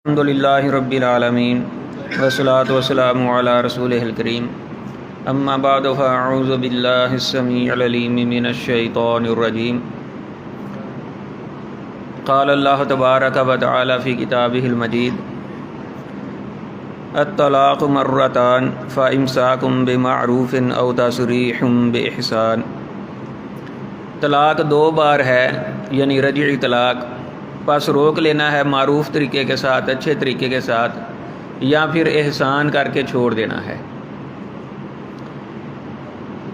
الحمد للہ رب العالمین والصلاة والسلام علی رسولہ الکریم اما بعد فاعوذ باللہ السمیع العلیم من الشیطان الرجیم قال اللہ تبارک و تعالی فی کتابہ المجید الطلاق مرتان فامساک بمعروف او تسریح باحسان۔ طلاق دو بار ہے یعنی رجعی طلاق، پس روک لینا ہے معروف طریقے کے ساتھ، اچھے طریقے کے ساتھ، یا پھر احسان کر کے چھوڑ دینا ہے۔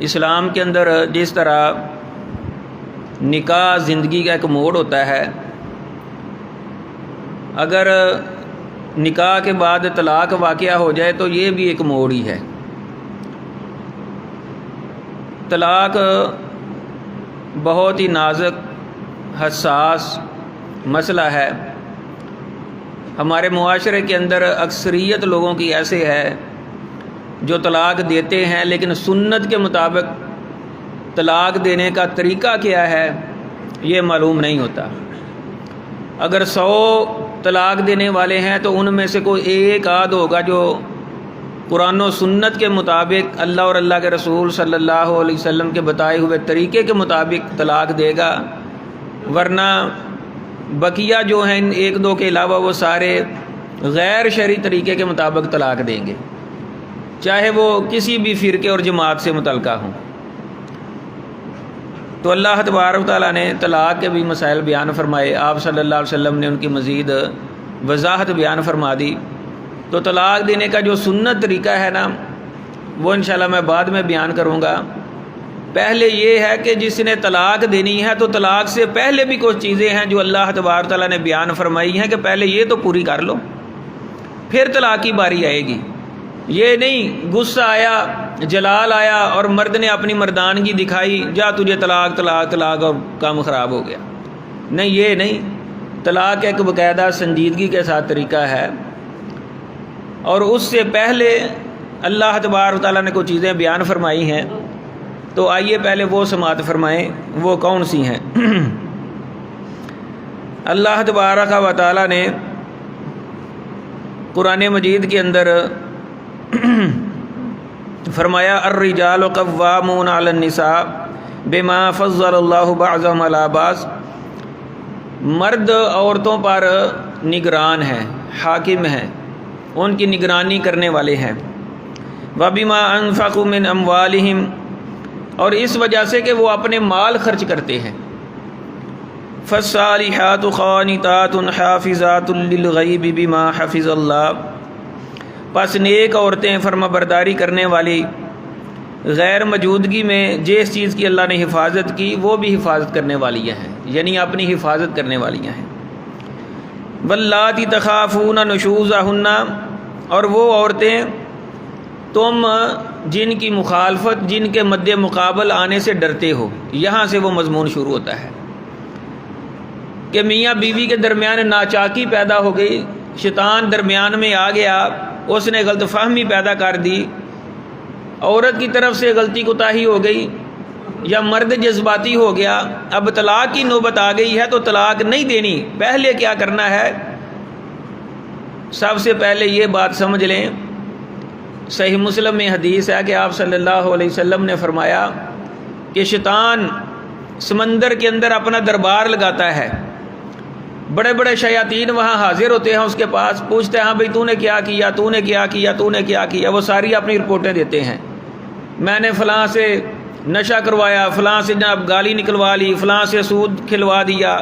اسلام کے اندر جس طرح نکاح زندگی کا ایک موڑ ہوتا ہے، اگر نکاح کے بعد طلاق واقعہ ہو جائے تو یہ بھی ایک موڑ ہی ہے۔ طلاق بہت ہی نازک حساس مسئلہ ہے۔ ہمارے معاشرے کے اندر اکثریت لوگوں کی ایسے ہے جو طلاق دیتے ہیں، لیکن سنت کے مطابق طلاق دینے کا طریقہ کیا ہے یہ معلوم نہیں ہوتا۔ اگر 100 طلاق دینے والے ہیں تو ان میں سے کوئی ایک آدھ ہوگا جو قرآن و سنت کے مطابق اللہ اور اللہ کے رسول صلی اللہ علیہ وسلم کے بتائے ہوئے طریقے کے مطابق طلاق دے گا، ورنہ بقیہ جو ہیں ان ایک دو کے علاوہ وہ سارے غیر شرعی طریقے کے مطابق طلاق دیں گے، چاہے وہ کسی بھی فرقے اور جماعت سے متعلقہ ہوں۔ تو اللہ تبارک و تعالیٰ نے طلاق کے بھی مسائل بیان فرمائے، آپ صلی اللہ علیہ وسلم نے ان کی مزید وضاحت بیان فرما دی۔ تو طلاق دینے کا جو سنت طریقہ ہے نا، وہ انشاءاللہ میں بعد میں بیان کروں گا۔ پہلے یہ ہے کہ جس نے طلاق دینی ہے تو طلاق سے پہلے بھی کچھ چیزیں ہیں جو اللہ تبارک تعالیٰ نے بیان فرمائی ہیں کہ پہلے یہ تو پوری کر لو، پھر طلاق کی باری آئے گی۔ یہ نہیں غصہ آیا، جلال آیا اور مرد نے اپنی مردانگی دکھائی، جا تجھے طلاق طلاق طلاق اور کام خراب ہو گیا۔ نہیں، یہ نہیں، طلاق ایک باقاعدہ سنجیدگی کے ساتھ طریقہ ہے، اور اس سے پہلے اللہ تبارک تعالیٰ نے کچھ چیزیں بیان فرمائی ہیں۔ تو آئیے پہلے وہ سماعت فرمائیں، وہ کون سی ہیں۔ اللہ تبارک و تعالیٰ نے قرآن مجید کے اندر فرمایا الرجال قوامون علی النساء بما فضل اللہ بعضهم علی بعض، مرد عورتوں پر نگران ہیں، حاکم ہیں، ان کی نگرانی کرنے والے ہیں۔ وبما انفقوا من اموالہم، اور اس وجہ سے کہ وہ اپنے مال خرچ کرتے ہیں۔ فالصالحات قانتات حافظات للغیب بما حفظ اللہ، پس نیک عورتیں فرما برداری کرنے والی غیر موجودگی میں جس چیز کی اللہ نے حفاظت کی وہ بھی حفاظت کرنے والی ہیں، یعنی اپنی حفاظت کرنے والی ہیں۔ واللاتی تخافون نشوزہن، اور وہ عورتیں تم جن کی مخالفت، جن کے مد مقابل آنے سے ڈرتے ہو۔ یہاں سے وہ مضمون شروع ہوتا ہے کہ میاں بیوی کے درمیان ناچاکی پیدا ہو گئی، شیطان درمیان میں آ گیا، اس نے غلط فہمی پیدا کر دی، عورت کی طرف سے غلطی کوتاہی ہو گئی، یا مرد جذباتی ہو گیا، اب طلاق کی نوبت آ گئی ہے تو طلاق نہیں دینی۔ پہلے کیا کرنا ہے؟ سب سے پہلے یہ بات سمجھ لیں، صحیح مسلم میں حدیث ہے کہ آپ صلی اللہ علیہ وسلم نے فرمایا کہ شیطان سمندر کے اندر اپنا دربار لگاتا ہے، بڑے بڑے شیاطین وہاں حاضر ہوتے ہیں، اس کے پاس پوچھتے ہیں ہاں بھئی تو نے کیا کیا، تو نے کیا کیا، تو نے کیا کیا، وہ ساری اپنی رپورٹیں دیتے ہیں۔ میں نے فلاں سے نشہ کروایا، فلاں سے جناب گالی نکلوا لی، فلاں سے سود کھلوا دیا،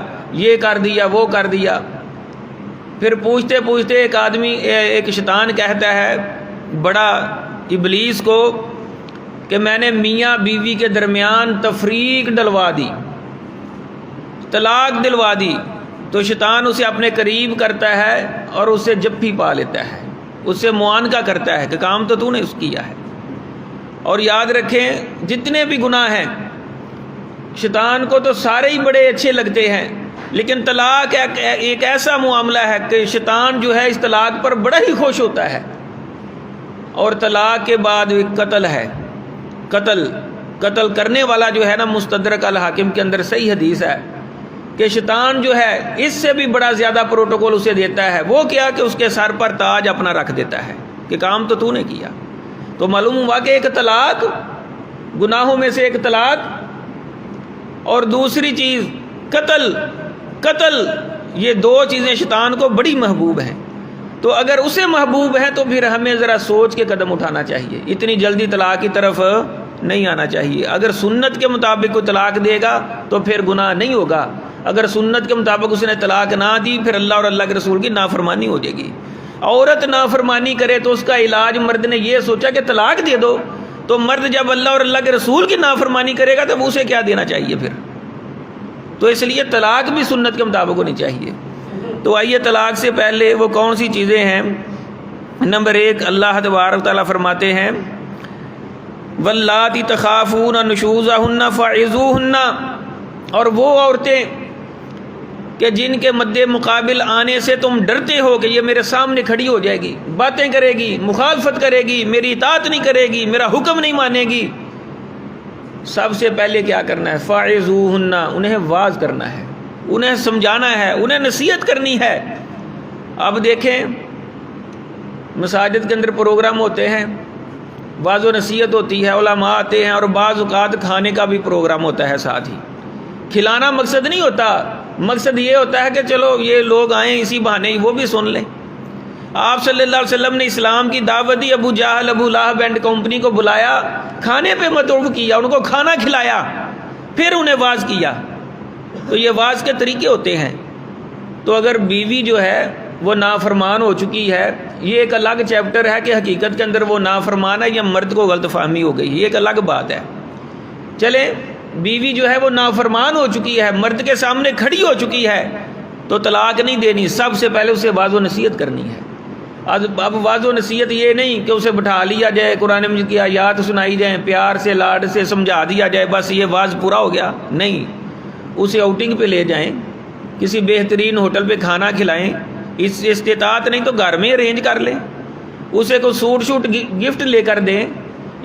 یہ کر دیا، وہ کر دیا۔ پھر پوچھتے پوچھتے ایک آدمی، ایک شیطان کہتا ہے بڑا ابلیس کو کہ میں نے میاں بیوی کے درمیان تفریق ڈلوا دی، طلاق دلوا دی۔ تو شیطان اسے اپنے قریب کرتا ہے اور اسے جپھی پا لیتا ہے، اس سے معانقہ کرتا ہے کہ کام تو نے اس کیا ہے۔ اور یاد رکھیں جتنے بھی گناہ ہیں شیطان کو تو سارے ہی بڑے اچھے لگتے ہیں، لیکن طلاق ایک ایسا معاملہ ہے کہ شیطان جو ہے اس طلاق پر بڑا ہی خوش ہوتا ہے۔ اور طلاق کے بعد قتل ہے، قتل کرنے والا جو ہے نا، مستدرک الحاکم کے اندر صحیح حدیث ہے کہ شیطان جو ہے اس سے بھی بڑا زیادہ پروٹوکول اسے دیتا ہے. وہ کیا کہ اس کے سر پر تاج اپنا رکھ دیتا ہے کہ کام تو نے کیا. تو معلوم ہوا کہ ایک طلاق گناہوں میں سے ایک طلاق، اور دوسری چیز قتل، یہ دو چیزیں شیطان کو بڑی محبوب ہیں. تو اگر اسے محبوب ہے تو پھر ہمیں ذرا سوچ کے قدم اٹھانا چاہیے، اتنی جلدی طلاق کی طرف نہیں آنا چاہیے. اگر سنت کے مطابق کوئی طلاق دے گا تو پھر گناہ نہیں ہوگا. اگر سنت کے مطابق اس نے طلاق نہ دی پھر اللہ اور اللہ کے رسول کی نافرمانی ہو جائے گی. عورت نافرمانی کرے تو اس کا علاج مرد نے یہ سوچا کہ طلاق دے دو، تو مرد جب اللہ اور اللہ کے رسول کی نافرمانی کرے گا تب اسے کیا دینا چاہیے پھر؟ تو اس لیے طلاق بھی سنت کے مطابق ہونی چاہیے. تو آئیے طلاق سے پہلے وہ کون سی چیزیں ہیں. نمبر 1 اللہ تبارک تعالیٰ فرماتے ہیں واللاتی تخافون نشوزہن فعظوہن، اور وہ عورتیں کہ جن کے مد مقابل آنے سے تم ڈرتے ہو کہ یہ میرے سامنے کھڑی ہو جائے گی، باتیں کرے گی، مخالفت کرے گی، میری اطاعت نہیں کرے گی، میرا حکم نہیں مانے گی، سب سے پہلے کیا کرنا ہے؟ فاعظوہن، انہیں واعظ کرنا ہے، انہیں سمجھانا ہے، انہیں نصیحت کرنی ہے. اب دیکھیں مساجد کے اندر پروگرام ہوتے ہیں، واعظ و نصیحت ہوتی ہے، علماء آتے ہیں، اور بعض اوقات کھانے کا بھی پروگرام ہوتا ہے ساتھ ہی. کھلانا مقصد نہیں ہوتا، مقصد یہ ہوتا ہے کہ چلو یہ لوگ آئیں اسی بہانے وہ بھی سن لیں. آپ صلی اللہ علیہ وسلم نے اسلام کی دعوت دی، ابو جہل ابو لہب اینڈ کمپنی کو بلایا، کھانے پہ مدعو کیا، ان کو کھانا کھلایا، پھر انہیں واعظ کیا. تو یہ واعظ کے طریقے ہوتے ہیں. تو اگر بیوی جو ہے وہ نافرمان ہو چکی ہے، یہ ایک الگ چیپٹر ہے کہ حقیقت کے اندر وہ نافرمان ہے یا مرد کو غلط فہمی ہو گئی، یہ ایک الگ بات ہے. چلیں بیوی جو ہے وہ نافرمان ہو چکی ہے، مرد کے سامنے کھڑی ہو چکی ہے، تو طلاق نہیں دینی، سب سے پہلے اسے واعظ و نصیحت کرنی ہے. اب واعظ و نصیحت یہ نہیں کہ اسے بٹھا لیا جائے، قرآن مجید کی آیات سنائی جائیں، پیار سے لاڈ سے سمجھا دیا جائے، بس یہ واعظ پورا ہو گیا. نہیں، اسے آؤٹنگ پہ لے جائیں، کسی بہترین ہوٹل پہ کھانا کھلائیں، اس استطاعت نہیں تو گھر میں ارینج کر لیں، اسے کوئی سوٹ گفٹ لے کر دیں،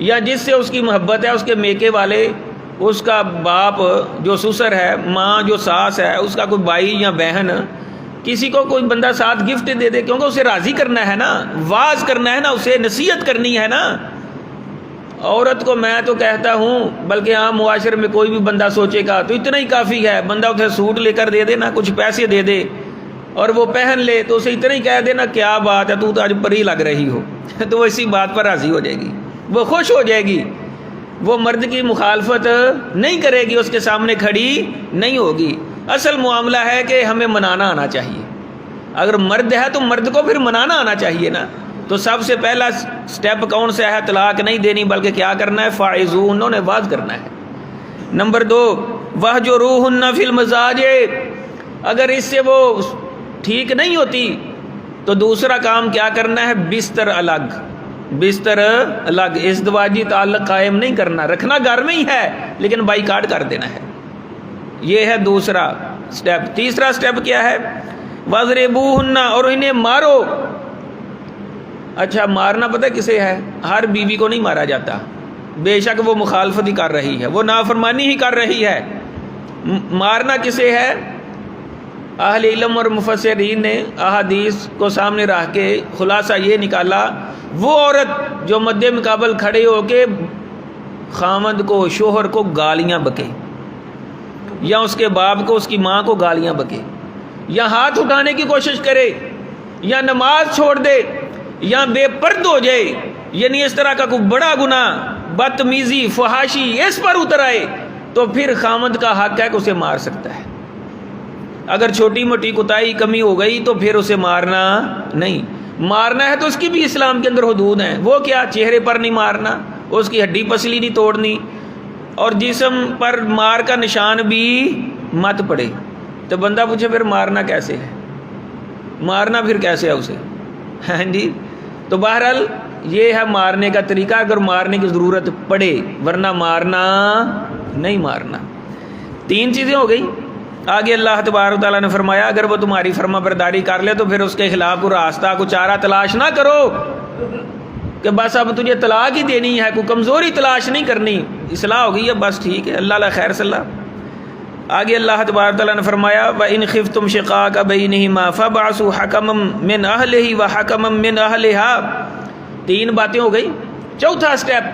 یا جس سے اس کی محبت ہے، اس کے میکے والے، اس کا باپ جو سسر ہے، ماں جو ساس ہے، اس کا کوئی بھائی یا بہن، کسی کو کوئی بندہ ساتھ گفٹ دے دے، کیونکہ اسے راضی کرنا ہے نا، واعظ کرنا ہے نا، اسے نصیحت کرنی ہے نا. عورت کو میں تو کہتا ہوں، بلکہ عام معاشرے میں کوئی بھی بندہ سوچے گا تو اتنا ہی کافی ہے، بندہ اسے سوٹ لے کر دے دے نا، کچھ پیسے دے دے اور وہ پہن لے، تو اسے اتنا ہی کہہ دے نا کیا بات ہے، تو آج پری لگ رہی ہو تو وہ اسی بات پر راضی ہو جائے گی، وہ خوش ہو جائے گی، وہ مرد کی مخالفت نہیں کرے گی، اس کے سامنے کھڑی نہیں ہوگی. اصل معاملہ ہے کہ ہمیں منانا آنا چاہیے. اگر مرد ہے تو مرد کو پھر منانا آنا چاہیے نا. تو سب سے پہلا سٹیپ کون سا ہے؟ طلاق نہیں دینی، بلکہ کیا کرنا ہے؟ فاعظوہن، انہوں نے واعظ کرنا ہے. نمبر 2 وہجروہن فی المضاجع، اگر اس سے وہ ٹھیک نہیں ہوتی تو دوسرا کام کیا کرنا ہے؟ بستر الگ، ازدواجی تعلق قائم نہیں کرنا، رکھنا گھر میں ہی ہے لیکن بائیکاٹ کر دینا ہے. یہ ہے دوسرا سٹیپ. تیسرا سٹیپ کیا ہے؟ وَاضْرِبُوهُنَّ، اور انہیں مارو. اچھا مارنا پتہ کسے ہے؟ ہر بیوی کو نہیں مارا جاتا، بے شک وہ مخالفت ہی کر رہی ہے، وہ نافرمانی ہی کر رہی ہے. مارنا کسے ہے؟ اہل علم اور مفسرین نے احادیث کو سامنے رکھ کے خلاصہ یہ نکالا، وہ عورت جو مد مقابل کھڑے ہو کے خامند کو، شوہر کو گالیاں بکے، یا اس کے باپ کو، اس کی ماں کو گالیاں بکے، یا ہاتھ اٹھانے کی کوشش کرے، یا نماز چھوڑ دے، یا بے پرد ہو جائے، یعنی اس طرح کا کوئی بڑا گناہ، بدتمیزی، فحاشی اس پر اتر آئے، تو پھر خامند کا حق ہے کہ اسے مار سکتا ہے. اگر چھوٹی موٹی کوتاہی کمی ہو گئی تو پھر اسے مارنا نہیں. مارنا ہے تو اس کی بھی اسلام کے اندر حدود ہیں. وہ کیا؟ چہرے پر نہیں مارنا، اس کی ہڈی پسلی نہیں توڑنی، اور جسم پر مار کا نشان بھی مت پڑے. تو بندہ پوچھے پھر مارنا کیسے ہے؟ مارنا پھر کیسے ہے اسے؟ ہاں جی. تو بہرحال یہ ہے مارنے کا طریقہ، اگر مارنے کی ضرورت پڑے، ورنہ مارنا نہیں مارنا. 3 چیزیں ہو گئی. آگے اللہ تبارک تعالیٰ نے فرمایا اگر وہ تمہاری فرما برداری کر لے تو پھر اس کے خلاف کوئی راستہ، کوئی چارہ تلاش نہ کرو کہ بس اب تجھے طلاق ہی دینی ہے، کوئی کمزوری تلاش نہیں کرنی، اصلاح ہو گئی ہے بس ٹھیک ہے، اللہ خیر صلاح. آگے اللہ تبارک تعالیٰ نے فرمایا وَإِنْ خِفْتُمْ شِقَاقَ بَيْنِهِمَا فَابْعَثُوا حَكَمًا مِّنْ أَهْلِهِ وَحَكَمًا مِّنْ أَهْلِهَا. 3 باتیں ہو گئی. چوتھا سٹیپ،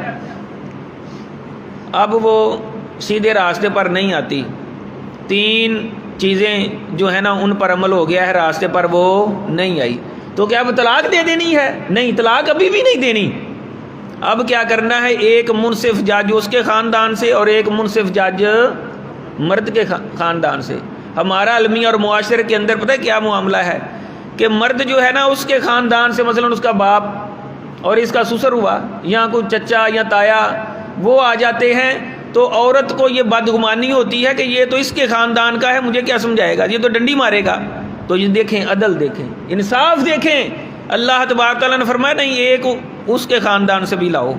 اب وہ سیدھے راستے پر نہیں آتی. 3 چیزیں جو ہے نا ان پر عمل ہو گیا ہے، راستے پر وہ نہیں آئی، تو کیا اب طلاق دے دینی ہے؟ نہیں، طلاق ابھی بھی نہیں دینی. اب کیا کرنا ہے، ایک منصف جج اس کے خاندان سے اور ایک منصف جج مرد کے خاندان سے. ہمارا عالمی اور معاشرے کے اندر پتہ ہے کیا معاملہ ہے کہ مرد جو ہے نا اس کے خاندان سے، مثلا اس کا باپ اور اس کا سسر ہوا یا کوئی چچا یا تایا، وہ آ جاتے ہیں تو عورت کو یہ بدگمانی ہوتی ہے کہ یہ تو اس کے خاندان کا ہے، مجھے کیا سمجھائے گا، یہ تو ڈنڈی مارے گا. تو یہ دیکھیں، عدل دیکھیں، انصاف دیکھیں. اللہ تبارک تعالیٰ نے فرمایا نہیں، ایک اس کے خاندان سے بھی لاؤ،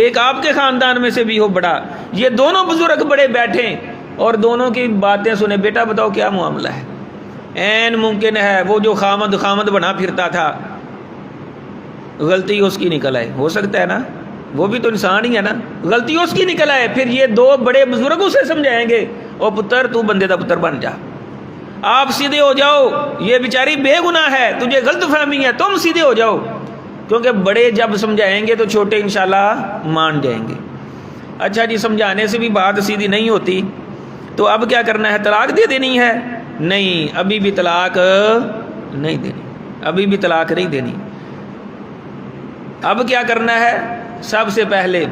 ایک آپ کے خاندان میں سے بھی ہو بڑا. یہ دونوں بزرگ بڑے بیٹھیں اور دونوں کی باتیں سنیں. بیٹا بتاؤ کیا معاملہ ہے؟ عین ممکن ہے وہ جو خامد بنا پھرتا تھا، غلطی اس کی نکل آئے. ہو سکتا ہے نا، وہ بھی تو انسان ہی ہے نا، غلطی اس کی نکل آئے. پھر یہ 2 بڑے بزرگ اسے سمجھائیں گے، او پتر تو بندے دا پتر بن جا، آپ سیدھے ہو جاؤ، یہ بیچاری بے گناہ ہے، تجھے غلط فہمی ہے، تم سیدھے ہو جاؤ. کیونکہ بڑے جب سمجھائیں گے تو چھوٹے انشاءاللہ مان جائیں گے. اچھا جی، سمجھانے سے بھی بات سیدھی نہیں ہوتی، تو اب کیا کرنا ہے، طلاق دے دینی ہے؟ نہیں، ابھی بھی طلاق نہیں دینی، ابھی بھی طلاق نہیں دینی. اب کیا کرنا ہے، سب سے پہلے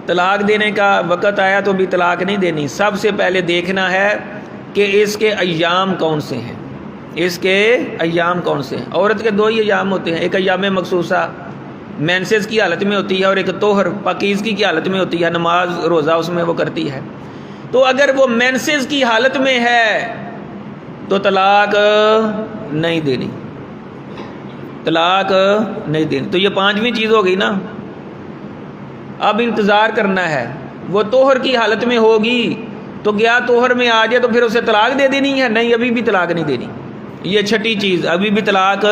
طلاق دینے کا وقت آیا تو بھی طلاق نہیں دینی. سب سے پہلے دیکھنا ہے کہ اس کے ایام کون سے ہیں، اس کے ایام کون سے ہیں. عورت کے 2 ہی ایام ہوتے ہیں، ایک ایام مخصوصہ مینسز کی حالت میں ہوتی ہے اور ایک طہر پاکیزگی کی حالت میں ہوتی ہے، نماز روزہ اس میں وہ کرتی ہے. تو اگر وہ مینسز کی حالت میں ہے تو طلاق نہیں دینی، طلاق نہیں دینی. تو یہ 5ویں چیز ہو گئی نا. اب انتظار کرنا ہے، وہ طہر کی حالت میں ہوگی تو گیا طہر میں آ جائے تو پھر اسے طلاق دے دینی ہے؟ نہیں، ابھی بھی طلاق نہیں دینی. یہ 6ٹھی چیز، ابھی بھی طلاق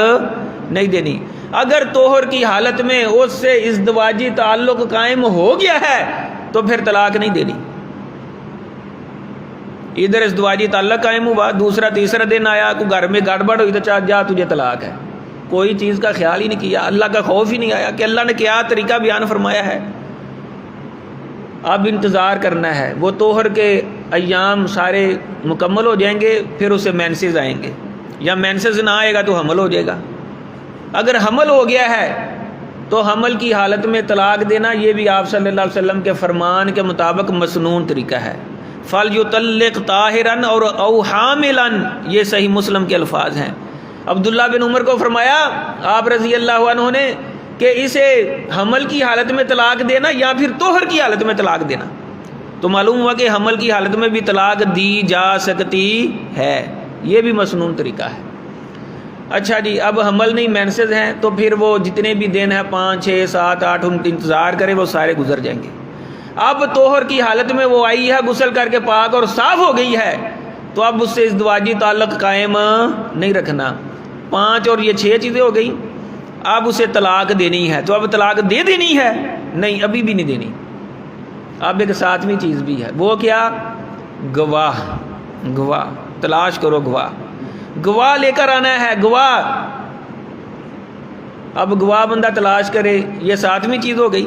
نہیں دینی. اگر طہر کی حالت میں اس سے ازدواجی تعلق قائم ہو گیا ہے تو پھر طلاق نہیں دینی. ادھر ازدواجی تعلق قائم ہوا، دوسرا تیسرا دن آیا، کوئی گھر میں گڑبڑ ہوئی تو جا تجھے طلاق ہے. کوئی چیز کا خیال ہی نہیں کیا، اللہ کا خوف ہی نہیں آیا کہ اللہ نے کیا طریقہ بیان فرمایا ہے. اب انتظار کرنا ہے، وہ طہر کے ایام سارے مکمل ہو جائیں گے، پھر اسے مینسز آئیں گے، یا مینسز نہ آئے گا تو حمل ہو جائے گا. اگر حمل ہو گیا ہے تو حمل کی حالت میں طلاق دینا یہ بھی آپ صلی اللہ علیہ وسلم کے فرمان کے مطابق مسنون طریقہ ہے. فَلْيُطَلِّقْ طَاهِرًا اور او حاملاً، یہ صحیح مسلم کے الفاظ ہیں. عبداللہ بن عمر کو فرمایا آپ رضی اللہ عنہ نے کہ اسے حمل کی حالت میں طلاق دینا یا پھر طہر کی حالت میں طلاق دینا. تو معلوم ہوا کہ حمل کی حالت میں بھی طلاق دی جا سکتی ہے، یہ بھی مسنون طریقہ ہے. اچھا جی، اب حمل نہیں مینسز ہیں تو پھر وہ جتنے بھی دن ہیں 5 6 7 8 ان انتظار کرے، وہ سارے گزر جائیں گے. اب طہر کی حالت میں وہ آئی ہے، غسل کر کے پاک اور صاف ہو گئی ہے، تو اب اس سے ازدواجی تعلق قائم نہیں رکھنا. 5 اور یہ 6 چیزیں ہو گئی. اب اسے طلاق دینی ہے، تو اب طلاق دے دینی ہے؟ نہیں، ابھی بھی نہیں دینی. اب ایک 7ویں چیز بھی ہے، وہ کیا؟ گواہ. گواہ تلاش کرو، گواہ لے کر آنا ہے. گواہ، اب گواہ بندہ تلاش کرے، یہ 7ویں چیز ہو گئی.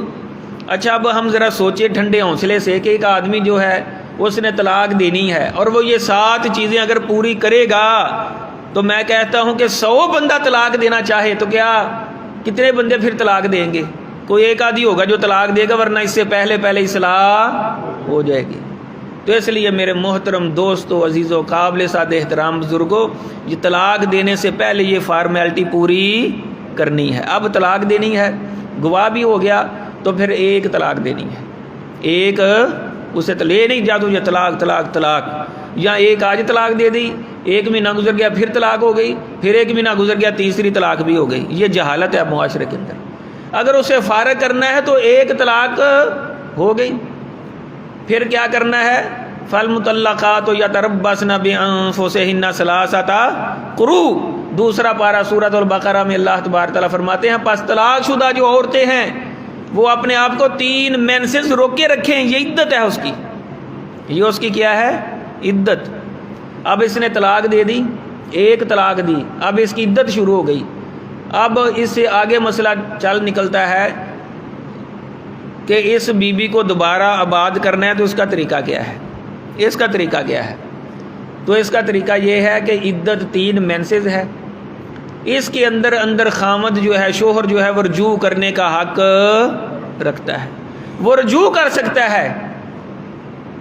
اچھا، اب ہم ذرا سوچے ٹھنڈے حوصلے سے کہ ایک آدمی جو ہے اس نے طلاق دینی ہے اور وہ یہ 7 چیزیں اگر پوری کرے گا تو میں کہتا ہوں کہ 100 بندہ طلاق دینا چاہے تو کیا کتنے بندے پھر طلاق دیں گے؟ کوئی ایک آدھی ہوگا جو طلاق دے گا، ورنہ اس سے پہلے اصلاح ہو جائے گی. تو اس لیے میرے محترم دوستو، عزیزو، قابل سعد احترام بزرگوں، یہ طلاق دینے سے پہلے یہ فارمیلٹی پوری کرنی ہے. اب طلاق دینی ہے، گواہ بھی ہو گیا، تو پھر ایک طلاق دینی ہے. ایک اسے تو لے نہیں جا تو یہ طلاق، یا ایک آج طلاق دے دی، 1 مہینہ گزر گیا پھر طلاق ہو گئی، پھر 1 مہینہ گزر گیا تیسری طلاق بھی ہو گئی. یہ جہالت ہے معاشرے کے اندر. اگر اسے فارغ کرنا ہے تو ایک طلاق ہو گئی، پھر کیا کرنا ہے؟ فالمطلقات یتربصن بانفسہن 3 قروء، دوسرا پارہ سورۃ البقرہ میں اللہ تبارک تعالیٰ فرماتے ہیں پس طلاق شدہ جو عورتیں ہیں وہ اپنے آپ کو 3 مینسز روک کے رکھیں، یہ عدت ہے اس کی. یہ اس کی کیا ہے؟ عدت۔ اب اس نے طلاق دے دی، ایک طلاق دی، اب اس کی عدت شروع ہو گئی۔ اب اس سے آگے مسئلہ چل نکلتا ہے کہ اس بیوی کو دوبارہ آباد کرنا ہے تو اس کا طریقہ کیا ہے؟ اس کا طریقہ کیا ہے؟ تو اس کا طریقہ یہ ہے کہ عدت 3 مینسز ہے، اس کے اندر خامد جو ہے، شوہر جو ہے وہ رجوع کرنے کا حق رکھتا ہے، وہ رجوع کر سکتا ہے،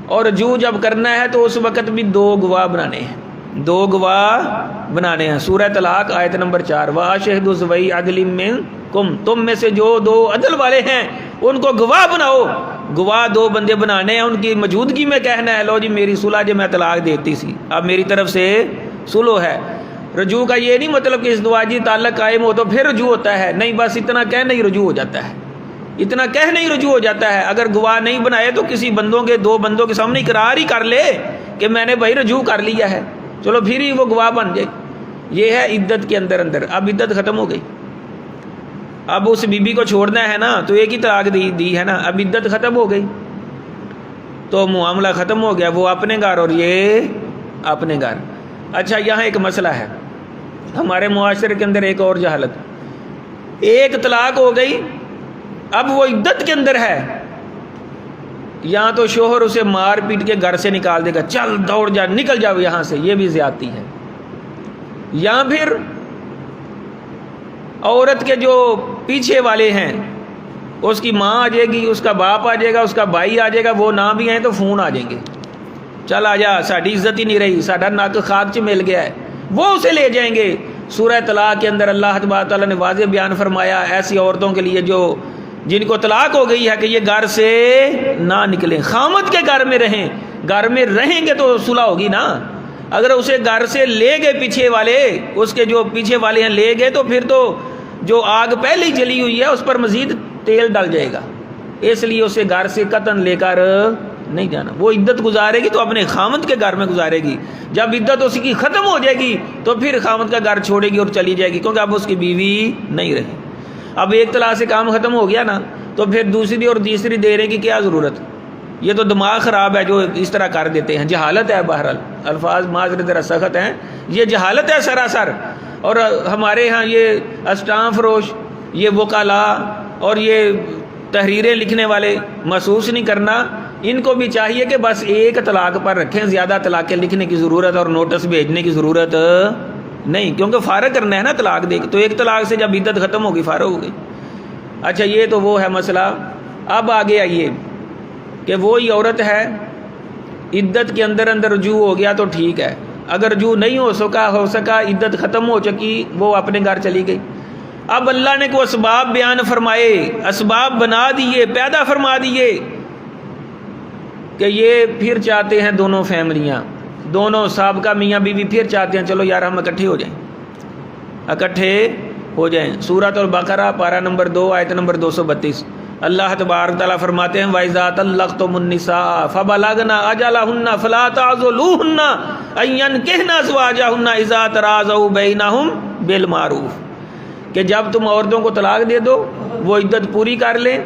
اور رجوع جب کرنا ہے تو اس وقت بھی 2 گواہ بنانے ہیں، 2 گواہ بنانے ہیں۔ سورہ طلاق آیت نمبر 4، وَأَشْهِدُوا ذَوَيْ عَدْلٍ مِّنكُمْ، تم میں سے جو 2 عدل والے ہیں ان کو گواہ بناؤ۔ گواہ 2 بندے بنانے ہیں، ان کی موجودگی میں کہنا ہے لو جی میری صلح جو میں طلاق دیتی سی، اب میری طرف سے صلح ہے۔ رجوع کا یہ نہیں مطلب کہ ازدواجی تعلق قائم ہو تو پھر رجوع ہوتا ہے، نہیں، بس اتنا کہنا ہی رجوع ہو جاتا ہے، اتنا کہنا ہی رجوع ہو جاتا ہے۔ اگر گواہ نہیں بنائے تو کسی بندوں کے 2 بندوں کے سامنے اقرار ہی کر لے کہ میں نے بھائی رجوع کر لیا ہے، چلو پھر ہی وہ گواہ بن جائے۔ یہ ہے عدت کے اندر۔ اب عدت ختم ہو گئی، اب اس بی بی کو چھوڑنا ہے نا، تو ایک ہی طلاق دی ہے نا، اب عدت ختم ہو گئی تو معاملہ ختم ہو گیا، وہ اپنے گھر اور یہ اپنے گھر۔ اچھا، یہاں ایک مسئلہ ہے ہمارے معاشرے کے اندر، ایک اور جہالت، ایک طلاق ہو گئی، اب وہ عدت کے اندر ہے، یہاں تو شوہر اسے مار پیٹ کے گھر سے نکال دے گا، چل دوڑ جا، نکل جاؤ یہاں سے، یہ بھی زیادتی ہے۔ یا پھر عورت کے جو پیچھے والے ہیں، اس کی ماں آ جائے گی، اس کا باپ آ جائے گا، اس کا بھائی آ جائے گا، وہ نہ بھی آئیں تو فون آ جائیں گے، چل آ جا، ساڈی عزت ہی نہیں رہی، ساڈا نک خاک چ مل گیا ہے، وہ اسے لے جائیں گے۔ سورہ طلاق کے اندر اللہ تبارک تعالیٰ نے واضح بیان فرمایا ایسی عورتوں کے لیے جو جن کو طلاق ہو گئی ہے کہ یہ گھر سے نہ نکلیں، خامد کے گھر میں رہیں، گھر میں رہیں گے تو صلح ہوگی نا۔ اگر اسے گھر سے لے گئے پیچھے والے، اس کے جو پیچھے والے ہیں لے گئے، تو پھر تو جو آگ پہلے ہی جلی ہوئی ہے اس پر مزید تیل ڈل جائے گا، اس لیے اسے گھر سے قطعاً لے کر نہیں جانا۔ وہ عدت گزارے گی تو اپنے خامد کے گھر میں گزارے گی، جب عدت اس کی ختم ہو جائے گی تو پھر خامد کا گھر چھوڑے گی اور چلی جائے گی، کیونکہ اب اس کی بیوی نہیں رہی۔ اب ایک طلاق سے کام ختم ہو گیا نا، تو پھر دوسری اور تیسری دینے کی کیا ضرورت؟ یہ تو دماغ خراب ہے جو اس طرح کر دیتے ہیں، جہالت ہے، بہرحال الفاظ معذرت ذرا سخت ہیں، یہ جہالت ہے سراسر۔ اور ہمارے ہاں یہ اسٹام فروش، یہ وکلاء اور یہ تحریریں لکھنے والے محسوس نہیں کرنا، ان کو بھی چاہیے کہ بس ایک طلاق پر رکھیں، زیادہ طلاقیں لکھنے کی ضرورت اور نوٹس بھیجنے کی ضرورت نہیں، کیونکہ فارغ کرنا ہے نا طلاق دے کے، تو ایک طلاق سے جب عدت ختم ہوگی فارغ ہو گئی۔ اچھا، یہ تو وہ ہے مسئلہ۔ اب آگے آئیے کہ وہی عورت ہے، عدت کے اندر رجوع ہو گیا تو ٹھیک ہے، اگر رجوع نہیں ہو سکا، عدت ختم ہو چکی، وہ اپنے گھر چلی گئی۔ اب اللہ نے کوئی اسباب بیان فرمائے، اسباب بنا دیے، پیدا فرما دیے کہ یہ پھر چاہتے ہیں دونوں فیملیاں، دونوں سابقہ میاں بیوی پھر چاہتے ہیں چلو یار ہم اکٹھے ہو جائیں۔ سورۃ البقرہ پارہ نمبر 2 آیت نمبر 232، اللہ تبارک تعالیٰ فرماتے ہیں وَإِذَا طَلَّقْتُمُ النِّسَاءَ فَبَلَغْنَ أَجَلَهُنَّ فَلَا تَعْضُلُوهُنَّ أَن يَنكِحْنَ أَزْوَاجَهُنَّ إِذَا تَرَاضَوْا بَيْنَهُم بِالْمَعْرُوفِ، کہ جب تم عورتوں کو طلاق دے دو وہ عدت پوری کر لیں،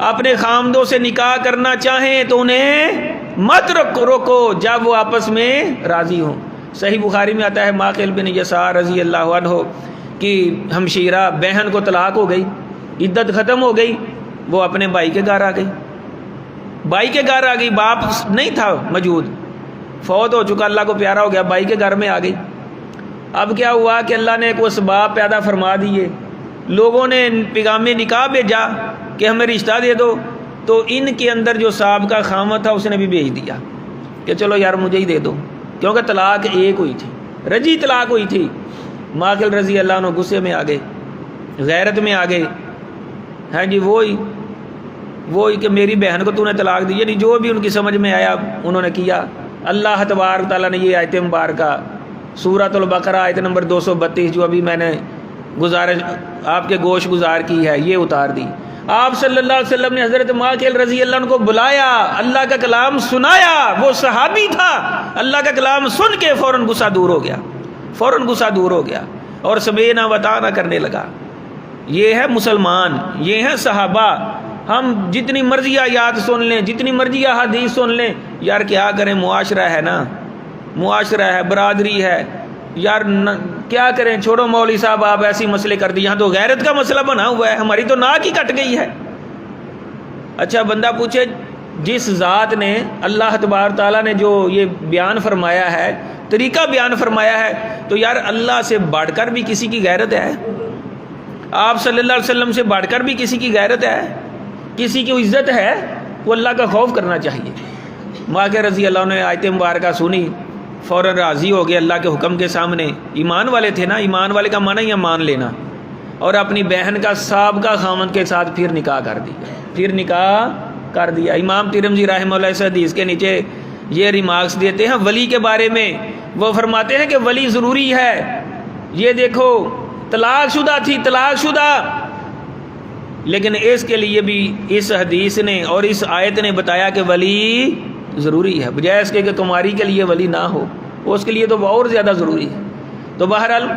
اپنے خامدوں سے نکاح کرنا چاہیں تو انہیں مت روکو جب وہ آپس میں راضی ہوں۔ صحیح بخاری میں آتا ہے ماقل بن یسار رضی اللہ عنہ کی ہمشیرہ بہن کو طلاق ہو گئی، عدت ختم ہو گئی، وہ اپنے بھائی کے گھر آ گئی، باپ نہیں تھا موجود، فوت ہو چکا، اللہ کو پیارا ہو گیا، بھائی کے گھر میں آ گئی۔ اب کیا ہوا کہ اللہ نے کوئی اسباب پیدا فرما دیے، لوگوں نے پیغام نکاح بھیجا کہ ہمیں رشتہ دے دو، تو ان کے اندر جو سابقہ خامد تھا اس نے بھی بھیج دیا کہ چلو یار مجھے ہی دے دو، کیونکہ طلاق ایک ہوئی تھی، رجی طلاق ہوئی تھی۔ ماقل رضی اللہ عنہ غصے میں آ گئے، غیرت میں آ گئے، ہاں جی وہی کہ میری بہن کو تو نے طلاق دی، یعنی جو بھی ان کی سمجھ میں آیا انہوں نے کیا۔ اللہ تبارک تعالیٰ نے یہ آیت مبارکہ سورۃ البقرہ آیت نمبر 232 جو ابھی میں نے گزارش آپ کے گوش گزار کی ہے یہ اتار دی۔ آپ صلی اللہ علیہ وسلم نے حضرت ماقل رضی اللہ عنہ کو بلایا، اللہ کا کلام سنایا، وہ صحابی تھا، اللہ کا کلام سن کے فوراً غصہ دور ہو گیا اور سمیعنا وطاعنا کرنے لگا۔ یہ ہے مسلمان، یہ ہے صحابہ۔ ہم جتنی مرضی آیات سن لیں، جتنی مرضی احادیث سن لیں، یار کیا کریں، معاشرہ ہے نا، معاشرہ ہے، برادری ہے، یار کیا کریں، چھوڑو مولوی صاحب آپ ایسی مسئلے کر دی، یہاں تو غیرت کا مسئلہ بنا ہوا ہے، ہماری تو ناک ہی کٹ گئی ہے۔ اچھا بندہ پوچھے جس ذات نے، اللہ تبارک تعالیٰ نے جو یہ بیان فرمایا ہے، طریقہ بیان فرمایا ہے، تو یار اللہ سے بڑھ کر بھی کسی کی غیرت ہے؟ آپ صلی اللہ علیہ وسلم سے بڑھ کر بھی کسی کی غیرت ہے؟ کسی کی عزت ہے؟ وہ اللہ کا خوف کرنا چاہیے۔ ماں رضی اللہ عنہ نے آیت مبارکہ سنی، فوراً راضی ہو گئے اللہ کے حکم کے سامنے۔ ایمان والے تھے نا، ایمان والے کا معنی ہی ہے مان لینا، اور اپنی بہن کا سابقہ خامند کے ساتھ پھر نکاح کر دیا، پھر نکاح کر دیا۔ امام ترمذی رحمہ اللہ اس حدیث کے نیچے یہ ریمارکس دیتے ہیں ولی کے بارے میں، وہ فرماتے ہیں کہ ولی ضروری ہے۔ یہ دیکھو طلاق شدہ تھی، طلاق شدہ، لیکن اس کے لیے بھی اس حدیث نے اور اس آیت نے بتایا کہ ولی ضروری ہے، بجائے اس کے کہ تمہاری کے لیے ولی نہ ہو، اس کے لیے تو اور زیادہ ضروری ہے۔ تو بہرحال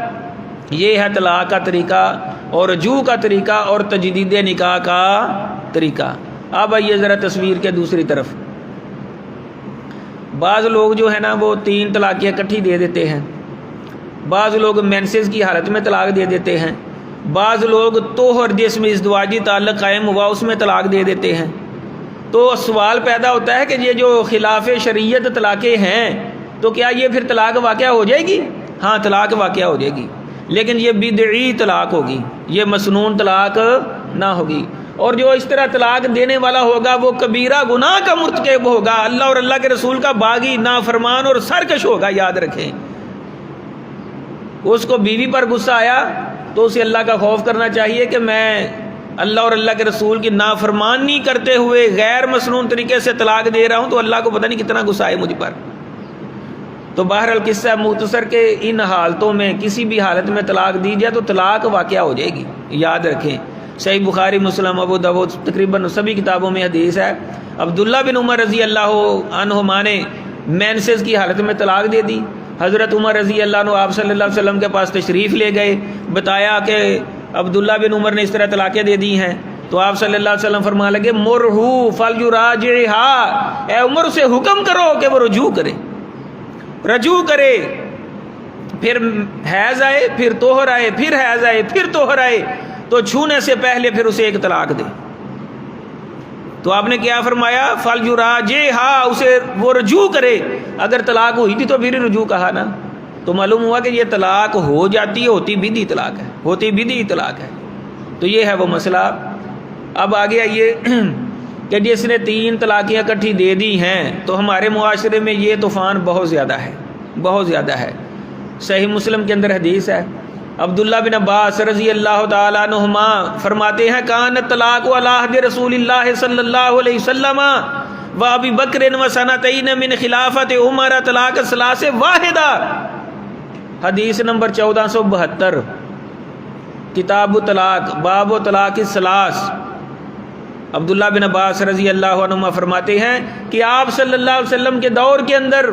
یہ ہے طلاق کا طریقہ اور رجوع کا طریقہ اور تجدید نکاح کا طریقہ۔ اب آئیے ذرا تصویر کے دوسری طرف۔ بعض لوگ جو ہے نا وہ 3 طلاقیں اکٹھی دے دیتے ہیں، بعض لوگ مینسز کی حالت میں طلاق دے دیتے ہیں، بعض لوگ طہر جس میں ازدواجی تعلق قائم ہوا اس میں طلاق دے دیتے ہیں۔ تو سوال پیدا ہوتا ہے کہ یہ جو خلاف شریعت طلاقیں ہیں تو کیا یہ پھر طلاق واقع ہو جائے گی؟ ہاں طلاق واقع ہو جائے گی، لیکن یہ بدعی طلاق ہوگی، یہ مسنون طلاق نہ ہوگی۔ اور جو اس طرح طلاق دینے والا ہوگا وہ کبیرہ گناہ کا مرتکب ہوگا، اللہ اور اللہ کے رسول کا باغی، نافرمان اور سرکش ہوگا۔ یاد رکھیں، اس کو بیوی پر غصہ آیا تو اسے اللہ کا خوف کرنا چاہیے کہ میں اللہ اور اللہ کے رسول کی نافرمانی کرتے ہوئے غیر مسنون طریقے سے طلاق دے رہا ہوں تو اللہ کو پتہ نہیں کتنا غصہ ہے مجھ پر۔ تو بہرحال قصہ مختصر کے ان حالتوں میں کسی بھی حالت میں طلاق دی جائے تو طلاق واقع ہو جائے گی۔ یاد رکھیں، صحیح بخاری، مسلم، ابو داؤد، تقریباً سبھی کتابوں میں حدیث ہے، عبداللہ بن عمر رضی اللہ عنہما نے مینسز کی حالت میں طلاق دے دی۔ حضرت عمر رضی اللہ عنہ آپ صلی اللہ علیہ وسلم کے پاس تشریف لے گئے، بتایا کہ عبداللہ بن عمر نے اس طرح طلاقیں دے دی ہیں، تو آپ صلی اللہ علیہ وسلم فرمانے لگے مرہو فلیراجعھا، اے عمر سے حکم کرو کہ وہ رجوع کرے، رجوع کرے، پھر حیض آئے، پھر طہر آئے، پھر حیض آئے، پھر طہر آئے، تو چھونے سے پہلے پھر اسے ایک طلاق دے۔ تو آپ نے کیا فرمایا؟ فلیراجعھا، اسے وہ رجوع کرے۔ اگر طلاق ہوئی تھی تو پھر رجوع کہا نا، تو معلوم ہوا کہ یہ طلاق ہو جاتی ہے، ہوتی بدعی طلاق ہے، ہوتی بدعی طلاق ہے۔ تو یہ ہے وہ مسئلہ۔ اب آگے آئیے کہ جس نے 3 طلاقیں اکٹھی دے دی ہیں تو ہمارے معاشرے میں یہ طوفان بہت زیادہ ہے، بہت زیادہ ہے۔ صحیح مسلم کے اندر حدیث ہے، عبداللہ بن عباس رضی اللہ تعالیٰ عنہما فرماتے ہیں کان الطلاق علی عہد رسول اللہ صلی اللہ علیہ وسلم و ابی بکر و سنتین من خلافت عمر طلاق ثلاث واحدہ، حدیث نمبر 1472، کتاب طلاق، باب طلاق الثلاث۔ عبداللہ بن عباس رضی اللہ عنہما فرماتے ہیں کہ آپ صلی اللہ علیہ وسلم کے دور کے اندر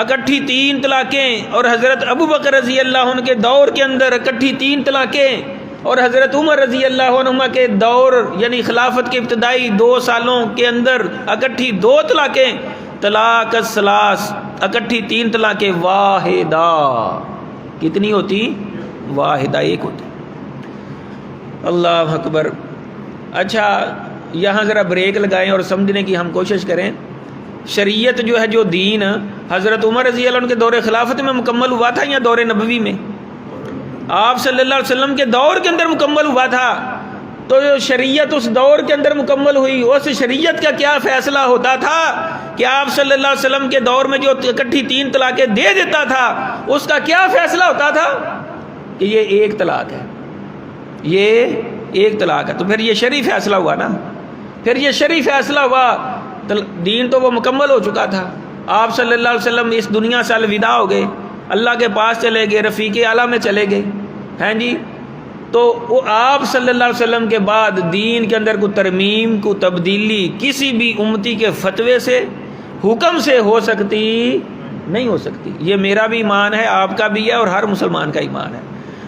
اکٹھی 3 طلاقیں، اور حضرت ابو بکر رضی اللہ عنہ کے دور کے اندر اکٹھی 3 طلاقیں، اور حضرت عمر رضی اللہ عنہ کے دور یعنی خلافت کے ابتدائی 2 سالوں کے اندر اکٹھی 2 طلاقیں، طلاق الثلاث، اکٹھی 3 طلاقیں، واحدہ، کتنی ہوتی؟ واحدہ، ایک ہوتی۔ اللہ اکبر۔ اچھا یہاں ذرا بریک لگائیں اور سمجھنے کی ہم کوشش کریں۔ شریعت جو ہے، جو دین حضرت عمر رضی اللہ عنہ کے دور خلافت میں مکمل ہوا تھا یا دور نبوی میں؟ آپ صلی اللہ علیہ وسلم کے دور کے اندر مکمل ہوا تھا، تو جو شریعت اس دور کے اندر مکمل ہوئی، اس شریعت کا کیا فیصلہ ہوتا تھا کہ آپ صلی اللہ علیہ وسلم کے دور میں جو اکٹھی 3 طلاقیں دے دیتا تھا اس کا کیا فیصلہ ہوتا تھا کہ یہ ایک طلاق ہے، یہ ایک طلاق ہے۔ تو پھر یہ شرعی فیصلہ ہوا نا، پھر یہ شرعی فیصلہ ہوا، دین تو وہ مکمل ہو چکا تھا۔ آپ صلی اللہ علیہ وسلم اس دنیا سے الوداع ہو گئے، اللہ کے پاس چلے گئے، رفیق اعلیٰ میں چلے گئے، ہیں جی۔ تو وہ آپ صلی اللہ علیہ وسلم کے بعد دین کے اندر کوئی ترمیم، کوئی تبدیلی کسی بھی امتی کے فتوے سے، حکم سے ہو سکتی نہیں ہو سکتی۔ یہ میرا بھی ایمان ہے، آپ کا بھی ہے، اور ہر مسلمان کا ایمان ہے۔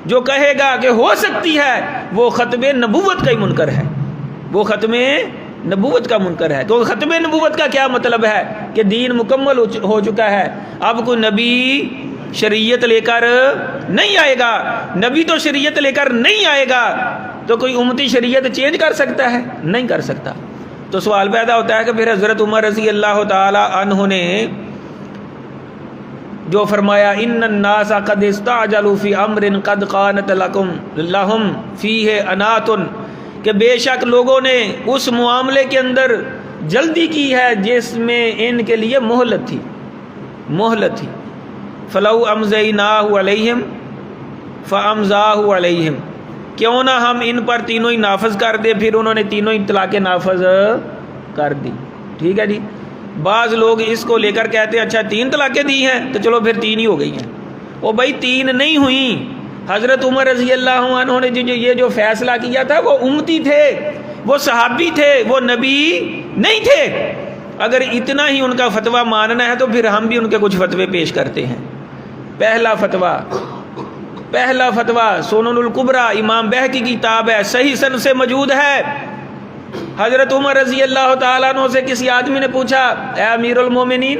جو کہے گا کہ ہو سکتی ہے وہ خطبہ نبوت کا ہی منکر ہے، وہ ختم نبوت کا منکر ہے۔ تو ختم نبوت کا کیا مطلب ہے کہ دین مکمل ہو چکا ہے، اب کوئی نبی شریعت لے کر نہیں آئے گا۔ نبی تو شریعت لے کر نہیں آئے گا تو کوئی امتی شریعت چینج کر سکتا ہے؟ نہیں کر سکتا۔ تو سوال پیدا ہوتا ہے کہ پھر حضرت عمر رضی اللہ تعالی عنہ نے جو فرمایا ان الناس قد استعجلوا فی امر قد قانت لهم فیہ انات، کہ بے شک لوگوں نے اس معاملے کے اندر جلدی کی ہے جس میں ان کے لیے مہلت تھی۔ فلو امضیناہ علیہم فامضاہ علیہم، کیوں نہ ہم ان پر تینوں ہی نافذ کر دے، پھر انہوں نے تینوں ہی طلاقیں نافذ کر دی۔ ٹھیک ہے جی۔ بعض لوگ اس کو لے کر کہتے ہیں اچھا 3 طلاقیں دی ہیں تو چلو پھر 3 ہی ہو گئی ہیں۔ وہ بھائی 3 نہیں ہوئیں۔ حضرت عمر رضی اللہ عنہ نے یہ جو فیصلہ کیا تھا وہ امتی تھے، وہ صحابی تھے، وہ نبی نہیں تھے۔ اگر اتنا ہی ان کا فتویٰ ماننا ہے تو پھر ہم بھی ان کے کچھ فتوے پیش کرتے ہیں۔ پہلا فتویٰ سنن الکبریٰ، امام بہقی کی کتاب ہے، صحیح سند سے موجود ہے۔ حضرت عمر رضی اللہ تعالیٰ عنہ سے کسی آدمی نے پوچھا اے امیر المومنین،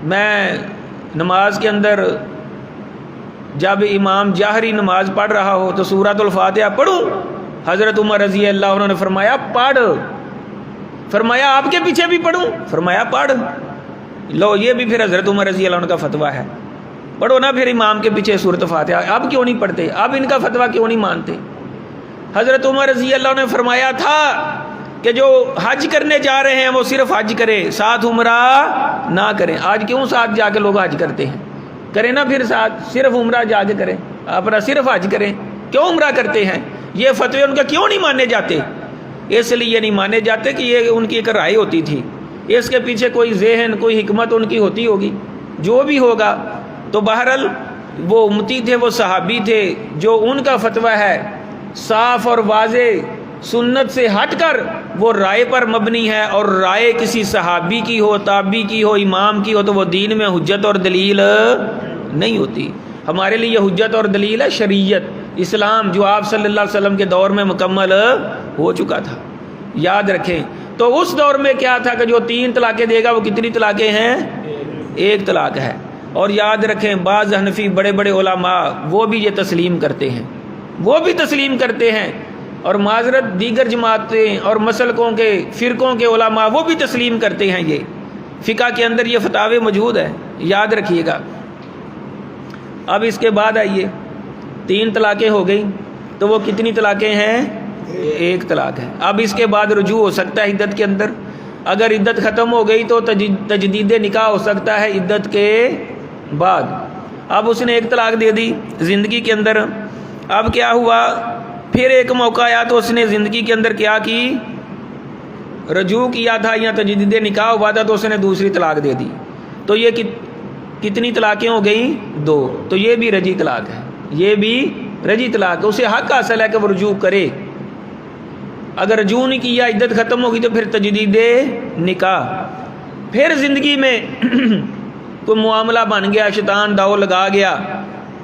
میں نماز کے اندر جب امام جہری نماز پڑھ رہا ہو تو سورۃ الفاتحہ پڑھوں؟ حضرت عمر رضی اللہ عنہ نے فرمایا پڑھ۔ فرمایا آپ کے پیچھے بھی پڑھوں؟ فرمایا پڑھ۔ لو یہ بھی پھر حضرت عمر رضی اللہ عنہ کا فتویٰ ہے، پڑھو نا پھر امام کے پیچھے سورۃ فاتحہ۔ اب کیوں نہیں پڑھتے؟ اب ان کا فتویٰ کیوں نہیں مانتے؟ حضرت عمر رضی اللہ عنہ نے فرمایا تھا کہ جو حج کرنے جا رہے ہیں وہ صرف حج کرے، ساتھ عمرہ نہ کریں۔ آج کیوں ساتھ جا کے لوگ حج کرتے ہیں؟ کریں نا پھر ساتھ، صرف عمرہ جا کے کریں، اپنا صرف حج کریں، کیوں عمرہ کرتے ہیں؟ یہ فتوے ان کا کیوں نہیں مانے جاتے؟ اس لیے نہیں مانے جاتے کہ یہ ان کی ایک رائے ہوتی تھی، اس کے پیچھے کوئی ذہن، کوئی حکمت ان کی ہوتی ہوگی، جو بھی ہوگا۔ تو بہرحال وہ امتی تھے، وہ صحابی تھے، جو ان کا فتویٰ ہے صاف اور واضح سنت سے ہٹ کر وہ رائے پر مبنی ہے، اور رائے کسی صحابی کی ہو، تابعی کی ہو، امام کی ہو تو وہ دین میں حجت اور دلیل نہیں ہوتی۔ ہمارے لیے حجت اور دلیل ہے شریعت، اسلام، جو آپ صلی اللہ علیہ وسلم کے دور میں مکمل ہو چکا تھا۔ یاد رکھیں تو اس دور میں کیا تھا کہ جو 3 طلاقیں دے گا وہ کتنی طلاقیں ہیں؟ 1 طلاق ہے۔ اور یاد رکھیں بعض حنفی بڑے بڑے علماء وہ بھی یہ تسلیم کرتے ہیں، اور معذرت دیگر جماعتیں اور مسلکوں کے فرقوں کے علماء وہ بھی تسلیم کرتے ہیں۔ یہ فقہ کے اندر یہ فتاوے موجود ہے، یاد رکھیے گا۔ اب اس کے بعد آئیے 3 طلاقیں ہو گئی تو وہ کتنی طلاقیں ہیں؟ 1 طلاق ہے۔ اب اس کے بعد رجوع ہو سکتا ہے عدت کے اندر، اگر عدت ختم ہو گئی تو تجدید نکاح ہو سکتا ہے عدت کے بعد۔ اب اس نے 1 طلاق دے دی زندگی کے اندر، اب کیا ہوا؟ پھر ایک موقع آیا تو اس نے زندگی کے اندر کیا کی؟ رجوع کیا تھا یا تجدید نکاح ہوا تھا تو اس نے دوسری طلاق دے دی، تو یہ کتنی طلاقیں ہو گئیں؟ 2۔ تو یہ بھی رجعی طلاق ہے، یہ بھی رجعی طلاق ہے۔ اسے حق حاصل ہے کہ وہ رجوع کرے۔ اگر رجوع نہیں کیا، عدت ختم ہوگی تو پھر تجدید نکاح۔ پھر زندگی میں کوئی معاملہ بن گیا، شیطان داؤ لگا گیا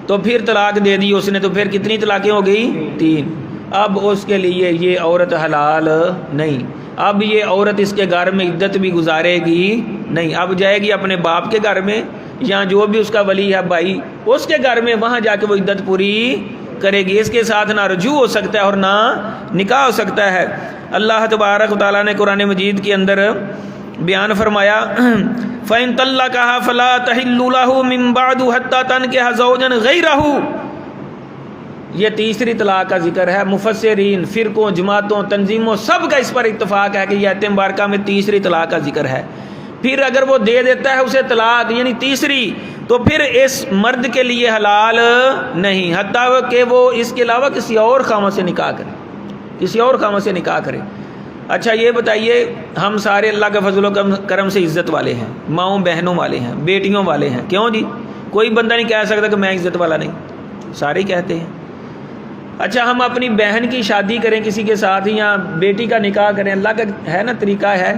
تو پھر طلاق دے دی اس نے، تو پھر کتنی طلاقیں ہو گئی؟ 3۔ اب اس کے لیے یہ عورت حلال نہیں، اب یہ عورت اس کے گھر میں عدت بھی گزارے گی نہیں، اب جائے گی اپنے باپ کے گھر میں یا جو بھی اس کا ولی ہے بھائی اس کے گھر میں، وہاں جا کے وہ عدت پوری کرے گی۔ اس کے ساتھ نہ رجوع ہو سکتا ہے اور نہ نکاح ہو سکتا ہے۔ اللہ تبارک و تعالیٰ نے قرآن مجید کے اندر بیان فرمایا فَإِن طَلَّقَهَا فَلَا تَحِلُّ لَهُ مِن بَعْدُ حَتَّى تَنكِحَ زَوْجًا غَيْرَهُ۔ یہ تیسری طلاق کا ذکر ہے۔ مفسرین، فرقوں، جماعتوں، تنظیموں سب کا اس پر اتفاق ہے کہ یہ آیت مبارکہ میں تیسری طلاق کا ذکر ہے۔ پھر اگر وہ دے دیتا ہے اسے طلاق یعنی تیسری، تو پھر اس مرد کے لیے حلال نہیں، حتیٰ کہ وہ اس کے علاوہ کسی اور خامہ سے نکاح کرے۔ اچھا یہ بتائیے، ہم سارے اللہ کے فضل و کرم سے عزت والے ہیں، ماؤں بہنوں والے ہیں، بیٹیوں والے ہیں، کیوں جی؟ کوئی بندہ نہیں کہہ سکتا کہ میں عزت والا نہیں، سارے کہتے ہیں۔ اچھا ہم اپنی بہن کی شادی کریں کسی کے ساتھ یا بیٹی کا نکاح کریں، اللہ کا ہے نا طریقہ ہے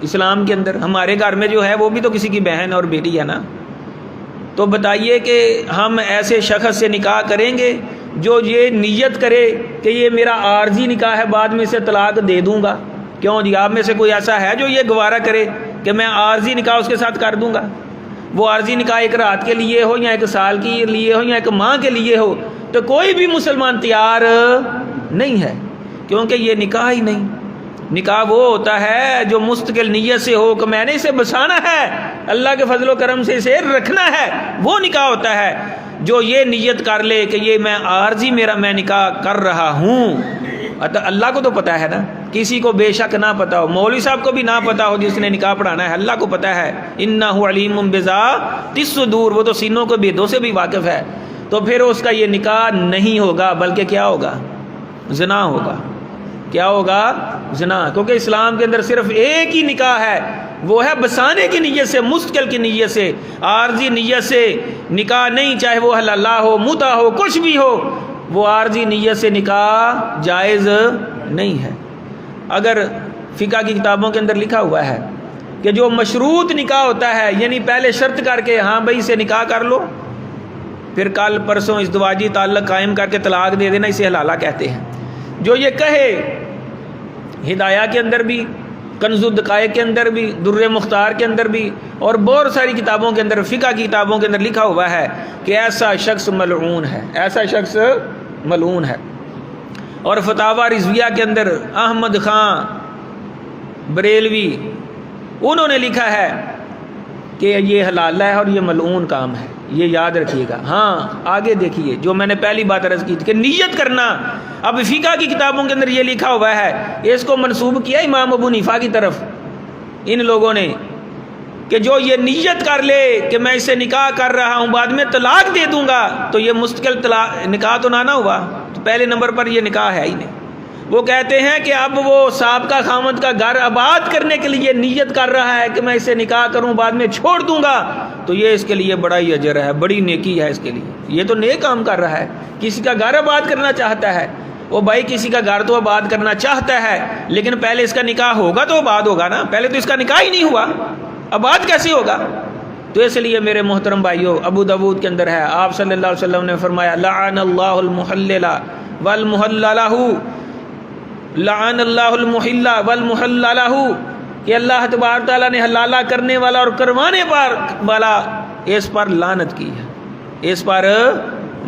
اسلام کے اندر۔ ہمارے گھر میں جو ہے وہ بھی تو کسی کی بہن اور بیٹی ہے نا، تو بتائیے کہ ہم ایسے شخص سے نکاح کریں گے جو یہ نیت کرے کہ یہ میرا عارضی نکاح ہے بعد میں اسے طلاق دے دوں گا، کیوں جی آپ میں سے کوئی ایسا ہے جو یہ گوارا کرے کہ میں عارضی نکاح اس کے ساتھ کر دوں گا؟ وہ عارضی نکاح ایک رات کے لیے ہو یا ایک سال کے لیے ہو یا ایک ماہ کے لیے ہو، تو کوئی بھی مسلمان تیار نہیں ہے، کیونکہ یہ نکاح ہی نہیں۔ نکاح وہ ہوتا ہے جو مستقل نیت سے ہو کہ میں نے اسے بسانا ہے، اللہ کے فضل و کرم سے اسے رکھنا ہے، وہ نکاح ہوتا ہے۔ جو یہ نیت کر لے کہ یہ میں عارضی میں نکاح کر رہا ہوں، اللہ کو تو پتہ ہے نا، کسی کو بے شک نہ پتہ ہو، مولوی صاحب کو بھی نہ پتہ ہو جس نے نکاح پڑھانا ہے، اللہ کو پتہ ہے، انہ علیم بذات الصدور، وہ تو سینوں کے بھیدوں سے بھی واقف ہے۔ تو پھر اس کا یہ نکاح نہیں ہوگا، بلکہ کیا ہوگا؟ زنا ہوگا۔ کیا ہوگا؟ زنا، کیونکہ اسلام کے اندر صرف ایک ہی نکاح ہے، وہ ہے بسانے کی نیت سے، مستقل کی نیت سے، عارضی نیت سے نکاح نہیں، چاہے وہ حلالہ ہو، متع ہو، کچھ بھی ہو، وہ عارضی نیت سے نکاح جائز نہیں ہے۔ اگر فقہ کی کتابوں کے اندر لکھا ہوا ہے کہ جو مشروط نکاح ہوتا ہے، یعنی پہلے شرط کر کے ہاں بھائی اسے نکاح کر لو، پھر کل پرسوں ازدواجی تعلق قائم کر کے طلاق دے دینا، اسے حلالہ کہتے ہیں۔ جو یہ کہے، ہدایہ کے اندر بھی، کنز الدقائق کے اندر بھی، در مختار کے اندر بھی، اور بہت ساری کتابوں کے اندر، فقہ کی کتابوں کے اندر لکھا ہوا ہے کہ ایسا شخص ملعون ہے، ایسا شخص ملعون ہے۔ اور فتاوی رضویہ کے اندر احمد خان بریلوی انہوں نے لکھا ہے کہ یہ حلالہ ہے اور یہ ملعون کام ہے، یہ یاد رکھیے گا۔ ہاں آگے دیکھیے، جو میں نے پہلی بات عرض کی تھی کہ نیت کرنا، اب فقہ کی کتابوں کے اندر یہ لکھا ہوا ہے، اس کو منسوب کیا امام ابو حنیفہ کی طرف ان لوگوں نے، کہ جو یہ نیت کر لے کہ میں اسے نکاح کر رہا ہوں بعد میں طلاق دے دوں گا، تو یہ مستقل طلاق نکاح تو نہ ہوا، تو پہلے نمبر پر یہ نکاح ہے ہی نہیں۔ وہ کہتے ہیں کہ اب وہ سابقہ خامد کا گھر آباد کرنے کے لیے نیت کر رہا ہے کہ میں اسے نکاح کروں بعد میں چھوڑ دوں گا، تو یہ اس کے لیے بڑا ہی اجر ہے، بڑی نیکی ہے اس کے لیے، یہ تو نیک کام کر رہا ہے۔ کسی کا گھر آباد کرنا چاہتا ہے، وہ بھائی کسی کا گھر تو آباد کرنا چاہتا ہے، لیکن پہلے اس کا نکاح ہوگا تو آباد ہوگا نا، پہلے تو اس کا نکاح ہی نہیں ہوا، آباد کیسے ہوگا؟ تو اس لیے میرے محترم بھائیو، ابو داؤد کے اندر ہے، آپ صلی اللہ علیہ وسلم نے فرمایا لعن اللہ المحلل والمحلل لہ، لعن اللہ المحل والمحل لہ، کہ اللہ تبارک تعالیٰ نے حلالہ کرنے والا اور کروانے والا اس پر لعنت کی ہے، اس پر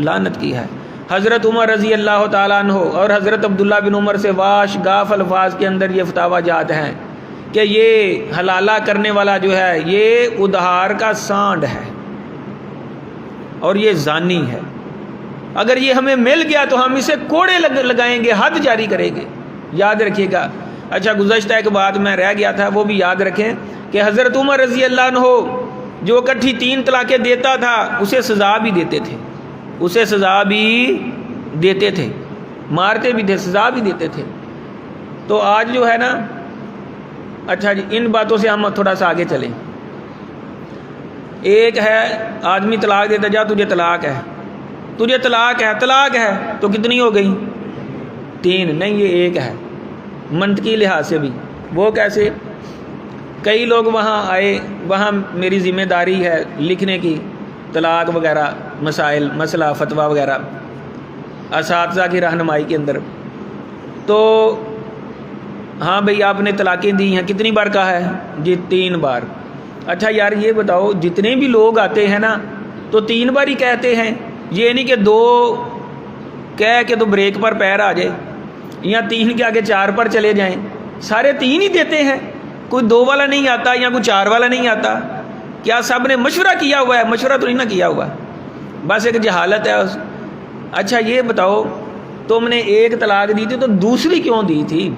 لعنت کی ہے۔ حضرت عمر رضی اللہ تعالیٰ عنہ اور حضرت عبداللہ بن عمر سے واش گاف الفاظ کے اندر یہ فتاوی جات ہیں کہ یہ حلالہ کرنے والا جو ہے یہ ادھار کا سانڈ ہے اور یہ زانی ہے، اگر یہ ہمیں مل گیا تو ہم اسے کوڑے لگائیں گے، حد جاری کریں گے، یاد رکھیے گا۔ اچھا، گزشتہ ایک بات میں رہ گیا تھا، وہ بھی یاد رکھیں کہ حضرت عمر رضی اللہ عنہ جو اکٹھی 3 طلاقیں دیتا تھا، اسے سزا بھی دیتے تھے، اسے سزا بھی دیتے تھے، مارتے بھی تھے، سزا بھی دیتے تھے۔ تو آج جو ہے نا، اچھا جی، ان باتوں سے ہم تھوڑا سا آگے چلیں۔ ایک ہے آدمی طلاق دیتا، جا تجھے طلاق ہے، تجھے طلاق ہے، طلاق ہے تو کتنی ہو گئی؟ 3، نہیں یہ ایک ہے، منطقی لحاظ سے بھی۔ وہ کیسے؟ کئی لوگ وہاں آئے، وہاں میری ذمہ داری ہے لکھنے کی، طلاق وغیرہ مسائل، مسئلہ فتویٰ وغیرہ اساتذہ کی رہنمائی کے اندر۔ تو ہاں بھئی آپ نے طلاقیں دی ہیں، کتنی بار کہا ہے؟ جی 3 بار۔ اچھا یار یہ بتاؤ، جتنے بھی لوگ آتے ہیں نا تو 3 بار ہی کہتے ہیں، یہ نہیں کہ 2 کہہ کے تو بریک پر پیر آ جائے، یا 3 کے آگے 4 پر چلے جائیں، سارے 3 ہی دیتے ہیں، کوئی 2 والا نہیں آتا یا کوئی 4 والا نہیں آتا۔ کیا سب نے مشورہ کیا ہوا ہے؟ مشورہ تو نہیں نہ کیا ہوا، بس ایک جہالت ہے۔ اچھا یہ بتاؤ، تم نے ایک طلاق دی تھی تو دوسری کیوں دی تھی؟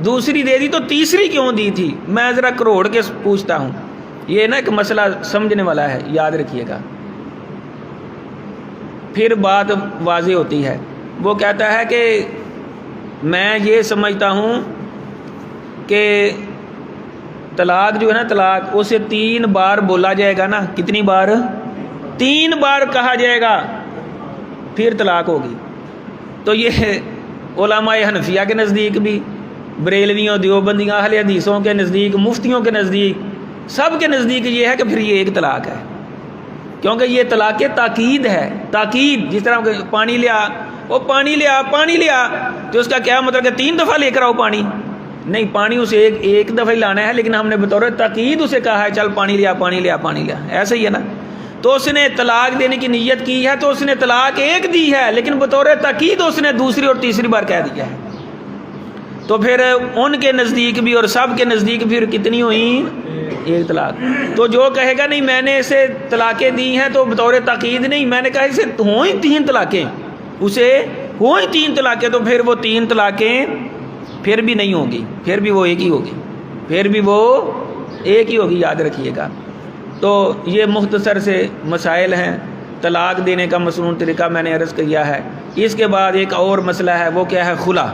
دوسری دے دی تو تیسری کیوں دی تھی؟ میں ذرا کروڑ کے پوچھتا ہوں، یہ نا ایک مسئلہ سمجھنے والا ہے، یاد رکھیے گا، پھر بات واضح ہوتی ہے۔ وہ کہتا ہے کہ میں یہ سمجھتا ہوں کہ طلاق جو ہے نا، طلاق اسے 3 بار بولا جائے گا نا، کتنی بار؟ 3 بار کہا جائے گا پھر طلاق ہوگی۔ تو یہ علماء حنفیہ کے نزدیک بھی، بریلویوں، دیوبندیوں، اہل حدیثوں کے نزدیک، مفتیوں کے نزدیک، سب کے نزدیک یہ ہے کہ پھر یہ ایک طلاق ہے۔ کیونکہ یہ طلاق تاکید ہے. تاکید جس طرح پانی لیا، وہ پانی لیا پانی لیا، تو اس کا کیا مطلب کہ 3 دفعہ لے کر آؤ پانی؟ نہیں، پانی اسے ایک دفعہ ہی لانا ہے، لیکن ہم نے بطور تاکید اسے کہا ہے چل پانی لیا پانی لیا پانی لیا. ایسا ہی ہے نا. تو اس نے طلاق دینے کی نیت کی ہے، تو اس نے طلاق ایک دی ہے، لیکن بطور تاکید اس نے دوسری اور تیسری بار کہہ دیا ہے. تو پھر ان کے نزدیک بھی اور سب کے نزدیک پھر کتنی ہوئی؟ ایک طلاق. تو جو کہے گا نہیں میں نے اسے طلاقیں دی ہیں تو بطور تاکید نہیں، میں نے کہا اسے ہوں ہی 3 طلاقیں، اسے ہوں ہی 3 طلاقیں، تو پھر وہ 3 طلاقیں پھر بھی نہیں ہوگی، پھر بھی وہ ایک ہی ہوگی، پھر بھی وہ ایک ہی ہوگی، یاد رکھیے گا. تو یہ مختصر سے مسائل ہیں. طلاق دینے کا مصنون طریقہ میں نے عرض کیا ہے. اس کے بعد ایک اور مسئلہ ہے، وہ کیا ہے؟ خلا.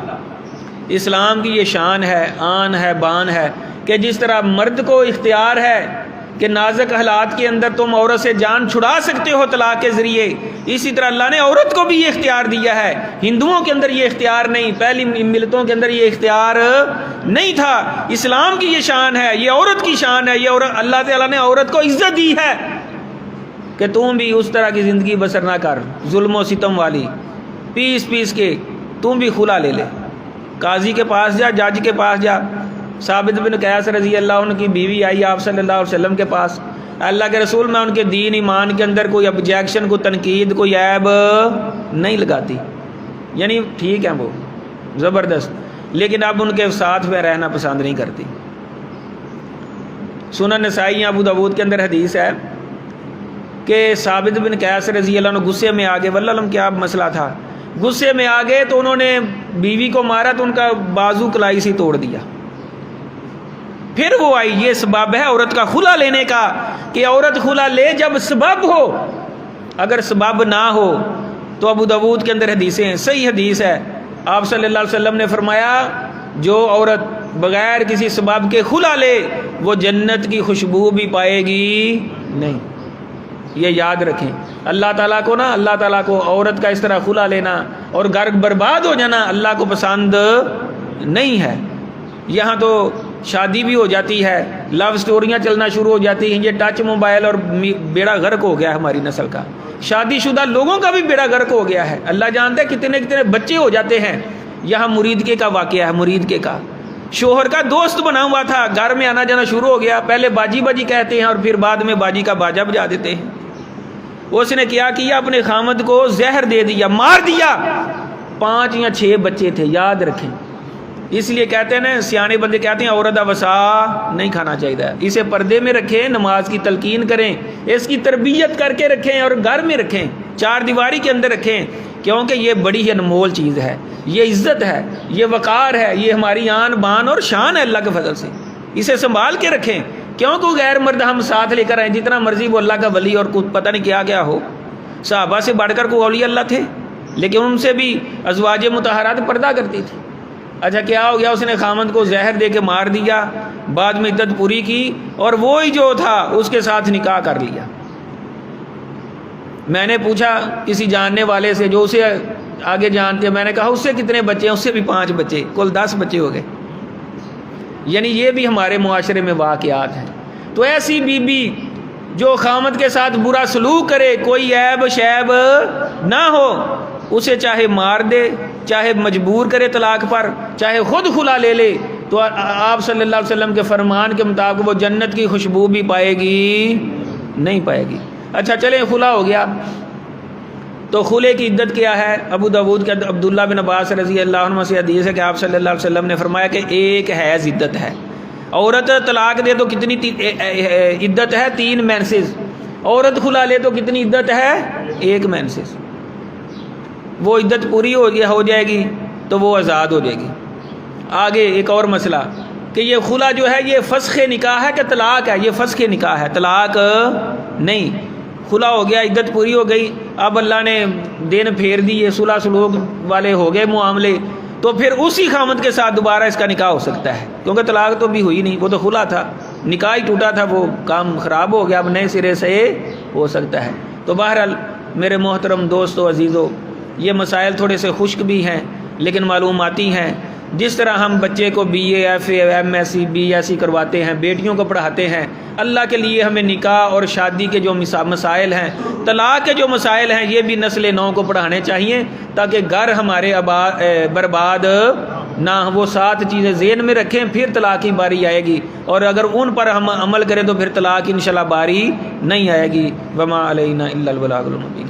اسلام کی یہ شان ہے، آن ہے، بان ہے کہ جس طرح مرد کو اختیار ہے کہ نازک حالات کے اندر تم عورت سے جان چھڑا سکتے ہو طلاق کے ذریعے، اسی طرح اللہ نے عورت کو بھی یہ اختیار دیا ہے. ہندوؤں کے اندر یہ اختیار نہیں، پہلی ملتوں کے اندر یہ اختیار نہیں تھا. اسلام کی یہ شان ہے، یہ عورت کی شان ہے. یہ عورت، اللہ تعالیٰ نے عورت کو عزت دی ہے کہ تم بھی اس طرح کی زندگی بسر نہ کر ظلم و ستم والی، پیس پیس کے تم بھی خلا لے لے. قاضی کے پاس جا، جج کے پاس جا. ثابت بن قیس رضی اللہ عنہ کی بیوی آئی آپ صلی اللہ علیہ وسلم کے پاس، اللہ کے رسول میں ان کے دین ایمان کے اندر کوئی ابجیکشن، کوئی تنقید، کوئی عیب نہیں لگاتی، یعنی ٹھیک ہے وہ زبردست، لیکن اب ان کے ساتھ میں رہنا پسند نہیں کرتی. سنن نسائی ابو داود کے اندر حدیث ہے کہ ثابت بن قیس رضی اللہ عنہ غصے میں آگے، واللہ علم کیا مسئلہ تھا، غصے میں آگے تو انہوں نے بیوی کو مارا تو ان کا بازو کلائی سے توڑ دیا. پھر وہ آئی. یہ سبب ہے عورت کا خلا لینے کا کہ عورت خلا لے جب سبب ہو، اگر سبب نہ ہو تو ابو داود کے اندر حدیثیں، صحیح حدیث ہے، آپ صلی اللہ علیہ وسلم نے فرمایا جو عورت بغیر کسی سبب کے خلا لے وہ جنت کی خوشبو بھی پائے گی نہیں. یہ یاد رکھیں. اللہ تعالیٰ کو نا، اللہ تعالیٰ کو عورت کا اس طرح خلا لینا اور گھر برباد ہو جانا اللہ کو پسند نہیں ہے. یہاں تو شادی بھی ہو جاتی ہے، لو سٹوریاں چلنا شروع ہو جاتی ہیں. یہ ٹچ موبائل اور بیڑا غرق ہو گیا ہے ہماری نسل کا. شادی شدہ لوگوں کا بھی بیڑا غرق ہو گیا ہے. اللہ جانتا ہے کتنے کتنے بچے ہو جاتے ہیں. یہاں مریدکے کا واقعہ ہے. مریدکے کا شوہر کا دوست بنا ہوا تھا، گھر میں آنا جانا شروع ہو گیا. پہلے باجی باجی کہتے ہیں اور پھر بعد میں باجی کا باجا بجا دیتے ہیں. اس نے کیا کیا؟ اپنے خامد کو زہر دے دیا، مار دیا. 5 یا 6 بچے تھے، یاد رکھیں. اس لیے کہتے ہیں نا، سیانے بندے کہتے ہیں عورت وسا نہیں کھانا چاہیے. اسے پردے میں رکھیں، نماز کی تلقین کریں، اس کی تربیت کر کے رکھیں اور گھر میں رکھیں، 4 دیواری کے اندر رکھیں، کیونکہ یہ بڑی ہی انمول چیز ہے. یہ عزت ہے، یہ وقار ہے، یہ ہماری آن بان اور شان ہے اللہ کے فضل سے. اسے سنبھال کے رکھیں. کیوں کوئی غیر مرد ہم ساتھ لے کر آئیں؟ جتنا مرضی وہ اللہ کا ولی اور کچھ پتہ نہیں کیا کیا ہو. صحابہ سے بڑھ کر کوئی اولیاء اللہ تھے، لیکن ان سے بھی ازواج مطہرات پردہ کرتی تھی. اچھا کیا ہو گیا؟ اس نے خامند کو زہر دے کے مار دیا، بعد میں عدت پوری کی اور وہی جو تھا اس کے ساتھ نکاح کر لیا. میں نے پوچھا کسی جاننے والے سے جو اسے آگے جانتے ہیں، میں نے کہا اس سے کتنے بچے ہیں؟ اس سے بھی 5 بچے، کل 10 بچے ہو گئے. یعنی یہ بھی ہمارے معاشرے میں واقعات ہیں. تو ایسی بی بی جو خامد کے ساتھ برا سلوک کرے، کوئی عیب شیب نہ ہو، اسے چاہے مار دے، چاہے مجبور کرے طلاق پر، چاہے خود خلا لے لے، تو آپ صلی اللہ علیہ وسلم کے فرمان کے مطابق وہ جنت کی خوشبو بھی پائے گی نہیں پائے گی. اچھا چلیں خلا ہو گیا، تو خلے کی عدت کیا ہے؟ ابو داود کے عبداللہ بن عباس رضی اللہ عنہ سے حدیث ہے کہ آپ صلی اللہ علیہ وسلم نے فرمایا کہ ایک حیض عدت ہے. عورت طلاق دے تو کتنی عدت ہے؟ 3 مینسز. عورت خلا لے تو کتنی عدت ہے؟ 1 مینسز. وہ عدت پوری ہو جائے گی تو وہ آزاد ہو جائے گی. آگے ایک اور مسئلہ کہ یہ خلا جو ہے یہ فسخ نکاح ہے کہ طلاق ہے؟ یہ فسخ نکاح ہے، طلاق نہیں. خلا ہو گیا، عدت پوری ہو گئی، اب اللہ نے دین پھیر دی، یہ صلح سلوک والے ہو گئے معاملے، تو پھر اسی خامد کے ساتھ دوبارہ اس کا نکاح ہو سکتا ہے، کیونکہ طلاق تو بھی ہوئی نہیں، وہ تو خلا تھا، نکاح ہی ٹوٹا تھا، وہ کام خراب ہو گیا، اب نئے سرے سے ہو سکتا ہے. تو بہرحال میرے محترم دوستو عزیزو، یہ مسائل تھوڑے سے خشک بھی ہیں لیکن معلوماتی ہیں. جس طرح ہم بچے کو B A F A M S C B S C کرواتے ہیں، بیٹیوں کو پڑھاتے ہیں، اللہ کے لیے ہمیں نکاح اور شادی کے جو مسائل ہیں، طلاق کے جو مسائل ہیں، یہ بھی نسل نو کو پڑھانے چاہیے تاکہ گھر ہمارے برباد نہ ہوں۔ وہ 7 چیزیں ذہن میں رکھیں، پھر طلاق کی باری آئے گی، اور اگر ان پر ہم عمل کریں تو پھر طلاق انشاءاللہ باری نہیں آئے گی۔ وما علینا الا البلاغ المبین۔